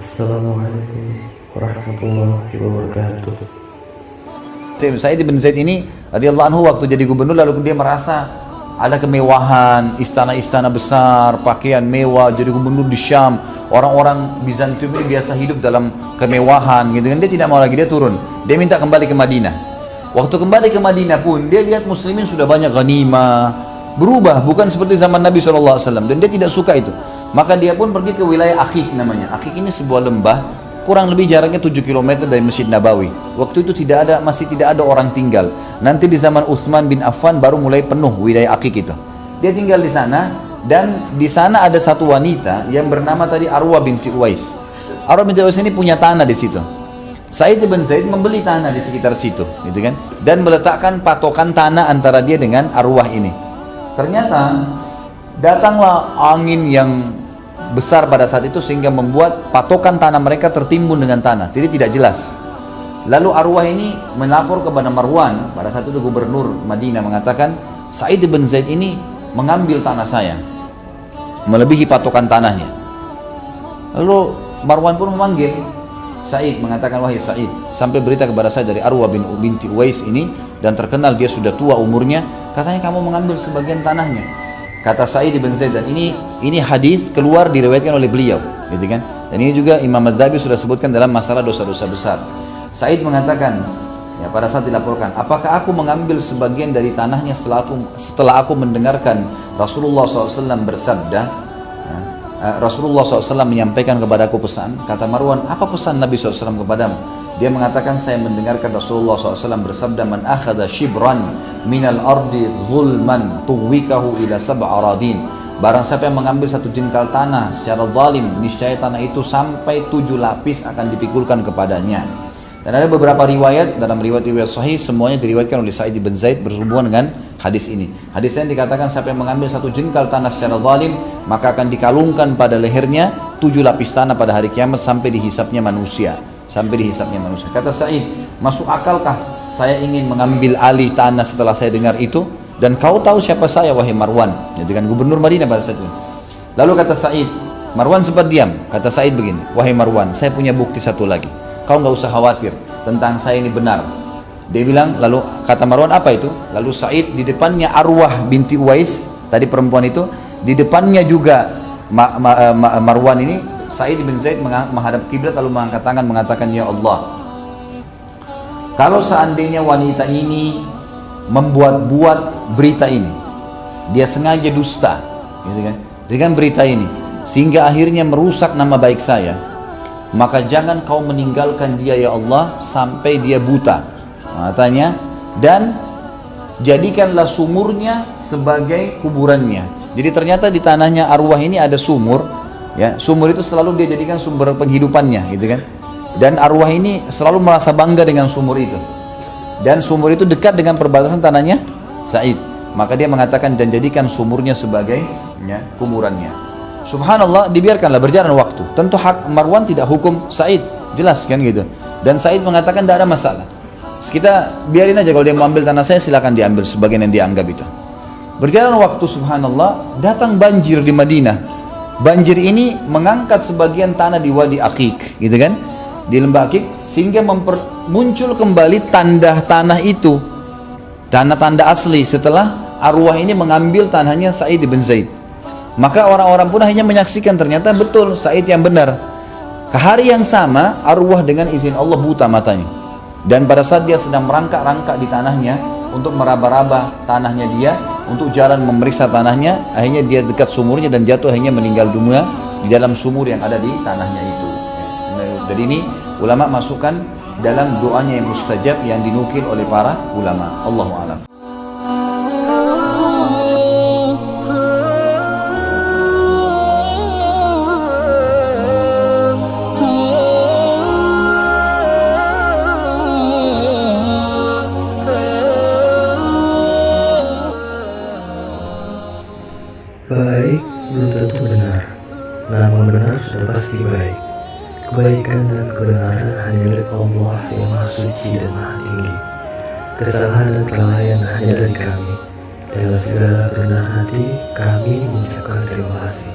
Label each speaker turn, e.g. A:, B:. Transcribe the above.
A: Assalamualaikum warahmatullahi wabarakatuh.
B: Sa'id bin Zaid ini radhiyallahu anhu waktu jadi gubernur lalu dia merasa ada kemewahan, istana-istana besar, pakaian mewah, jadi gubernur di Syam. Orang-orang Bizantium ini biasa hidup dalam kemewahan gitu kan. Dia tidak mau lagi, dia turun. Dia minta kembali ke Madinah. Waktu kembali ke Madinah pun dia lihat muslimin sudah banyak ghanimah, berubah bukan seperti zaman Nabi SAW, dan dia tidak suka itu. Maka dia pun pergi ke wilayah Aqiq namanya. Aqiq ini sebuah lembah, kurang lebih jaraknya 7 km dari Masjid Nabawi. Waktu itu masih tidak ada orang tinggal. Nanti di zaman Utsman bin Affan baru mulai penuh wilayah Aqiq itu. Dia tinggal di sana, dan di sana ada satu wanita yang bernama tadi Arwah binti Uwais. Arwah binti Uwais ini punya tanah di situ. Sa'id bin Zaid membeli tanah di sekitar situ, gitu kan? Dan meletakkan patokan tanah antara dia dengan Arwah ini. Ternyata datanglah angin yang besar pada saat itu sehingga membuat patokan tanah mereka tertimbun dengan tanah, jadi tidak jelas. Lalu Arwah ini melapor kepada Marwan, pada saat itu gubernur Madinah, mengatakan Sa'id bin Zaid ini mengambil tanah saya melebihi patokan tanahnya. Lalu Marwan pun memanggil Sa'id, mengatakan, wahai Sa'id, sampai berita kepada saya dari Arwah binti Uwais ini, dan terkenal dia sudah tua umurnya, katanya kamu mengambil sebagian tanahnya. Kata Sa'id bin Zaid, dan ini hadis keluar diriwayatkan oleh beliau, gitu kan? Dan ini juga Imam Adz-Dzahabi sudah sebutkan dalam masalah dosa-dosa besar. Sa'id mengatakan, ya pada saat dilaporkan, apakah aku mengambil sebagian dari tanahnya setelah aku mendengarkan Rasulullah SAW bersabda? Rasulullah SAW menyampaikan kepadaku pesan. Kata Marwan, apa pesan Nabi SAW kepadamu? Dia mengatakan, saya mendengarkan Rasulullah SAW bersabda, man akhadha shibran minal ardi zulman tuwikahu ila sab'aradin. Barang siapa yang mengambil satu jengkal tanah secara zalim, niscaya tanah itu sampai 7 lapis akan dipikulkan kepadanya. Dan ada beberapa riwayat, dalam riwayat-riwayat sahih semuanya diriwayatkan oleh Sa'id bin Zaid berhubungan dengan hadis ini. Hadis ini dikatakan siapa yang mengambil satu jengkal tanah secara zalim, maka akan dikalungkan pada lehernya 7 lapis tanah pada hari kiamat sampai dihisapnya manusia. Kata Sa'id, masuk akalkah saya ingin mengambil alih tanah setelah saya dengar itu? Dan kau tahu siapa saya, wahai Marwan, jadi kan gubernur Madinah pada saat itu. Lalu kata Sa'id, Marwan sempat diam. Kata Sa'id begini, wahai Marwan, saya punya bukti satu lagi. Kau nggak usah khawatir tentang saya ini benar. Dia bilang, lalu kata Marwan, apa itu? Lalu Sa'id di depannya Arwah binti Uwais, tadi perempuan itu, di depannya juga Marwan ini, Sa'id bin Zaid menghadap kiblat lalu mengangkat tangan mengatakan, ya Allah, kalau seandainya wanita ini membuat-buat berita ini, dia sengaja dusta, gitu kan, dengan berita ini, sehingga akhirnya merusak nama baik saya, maka jangan kau meninggalkan dia ya Allah sampai dia buta, katanya, dan jadikanlah sumurnya sebagai kuburannya. Jadi ternyata di tanahnya Arwah ini ada sumur, ya, sumur itu selalu dia jadikan sumber penghidupannya, gitu kan. Dan Arwah ini selalu merasa bangga dengan sumur itu, dan sumur itu dekat dengan perbatasan tanahnya Sa'id. Maka dia mengatakan, dan jadikan sumurnya sebagai, ya, kuburannya. Subhanallah, dibiarkanlah berjalan waktu. Tentu hak Marwan tidak hukum Sa'id, jelas kan gitu. Dan Sa'id mengatakan tidak ada masalah, kita biarin aja, kalau dia mau ambil tanah saya silakan diambil sebagian yang dianggap itu. Berjalan waktu, subhanallah, datang banjir di Madinah. Banjir ini mengangkat sebagian tanah di Wadi Aqiq, gitu kan, di lembah Aqiq, sehingga muncul kembali tanda tanah itu, tanda-tanda asli setelah Arwah ini mengambil tanahnya Sa'id bin Zaid. Maka orang-orang pun hanya menyaksikan, ternyata betul Sa'id yang benar. Ke hari yang sama, Arwah dengan izin Allah buta matanya. Dan pada saat dia sedang merangkak-rangkak di tanahnya untuk meraba-raba tanahnya dia, untuk jalan memeriksa tanahnya, akhirnya dia dekat sumurnya dan jatuh, akhirnya meninggal dunia di dalam sumur yang ada di tanahnya itu. Jadi ini ulama masukkan dalam doanya yang mustajab yang dinukil oleh para ulama. Allahu a'lam.
A: Baik belum tentu benar, namun benar sudah pasti baik. Kebaikan dan kebenaran hanya milik Allah yang Maha Suci dan Maha Tinggi. Kesalahan dan kelalaian hanya dari kami. Dengan segala kerendahan hati, kami mengucapkan terima kasih.